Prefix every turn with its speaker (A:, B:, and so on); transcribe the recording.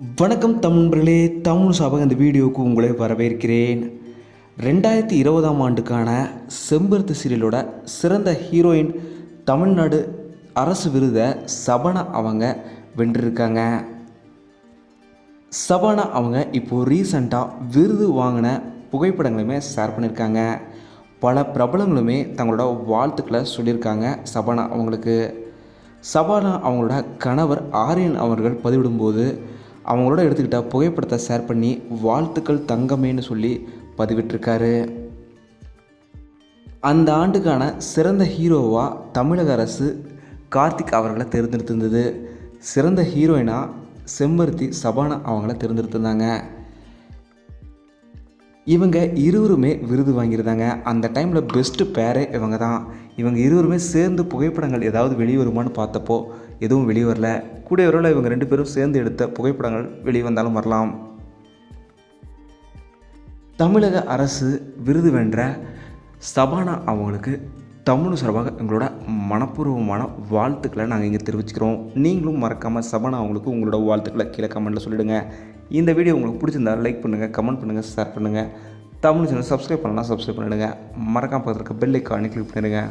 A: வணக்கம் தமிழர்களே, தமிழ் சபக இந்த வீடியோவுக்கு உங்களை வரவேற்கிறேன். 2020ஆம் ஆண்டுக்கான செம்பருத்தி சீரியலோட சிறந்த ஹீரோயின் தமிழ்நாடு அரசு விருதை சபானா அவங்க வென்றிருக்காங்க. சபானா அவங்க இப்போது ரீசண்டாக விருது வாங்கின புகைப்படங்களுமே ஷேர் பண்ணியிருக்காங்க. பல பிரபலங்களுமே தங்களோட வாழ்த்துக்களை சொல்லியிருக்காங்க சபானா அவங்களுக்கு. சபானா அவங்களோட கணவர் ஆரியன் அவர்கள் பதிவிடும்போது அவங்களோட எடுத்துக்கிட்ட புகைப்படத்தை ஷேர் பண்ணி வாழ்த்துக்கள் தங்கமேன்னு சொல்லி பதிவிட்டிருக்காரு. அந்த ஆண்டுக்கான சிறந்த ஹீரோவாக தமிழக அரசு கார்த்திக் அவர்களை தேர்ந்தெடுத்திருந்தது. சிறந்த ஹீரோயினாக செம்பருத்தி சபானா அவங்கள தேர்ந்தெடுத்திருந்தாங்க. இவங்க இருவருமே விருது வாங்கியிருந்தாங்க. அந்த டைமில் பெஸ்ட்டு பேரே இவங்க தான். இவங்க இருவருமே சேர்ந்து புகைப்படங்கள் ஏதாவது வெளியே வருமானு பார்த்தப்போ எதுவும் வெளியே வரல. கூட வரல இவங்க ரெண்டு பேரும் சேர்ந்து எடுத்த புகைப்படங்கள் வெளியே வந்தாலும் வரலாம். தமிழக அரசு விருது வென்ற சபானா அவங்களுக்கு தமிழ் சார்பாக எங்களோட மனப்பூர்வமான வாழ்த்துக்களை நாங்கள் இங்கே தெரிவிச்சுக்கிறோம். நீங்களும் மறக்காமல் சபானா அவங்களுக்கு உங்களோட வாழ்த்துக்களை கீழே கமெண்ட்டில் சொல்லிவிடுங்க. இந்த வீடியோ உங்களுக்கு பிடிச்சிருந்தால் லைக் பண்ணுங்கள், கமெண்ட் பண்ணுங்கள், ஷேர் பண்ணுங்கள். தமிழ் சேனல் சப்ஸ்கிரைப் பண்ணலாம், சப்ஸ்கிரைப் பண்ணிவிடுங்க. மறக்காமல் பக்கத்தில் இருக்க பெல் ஐக்கானை கிளிக் பண்ணிடுங்க.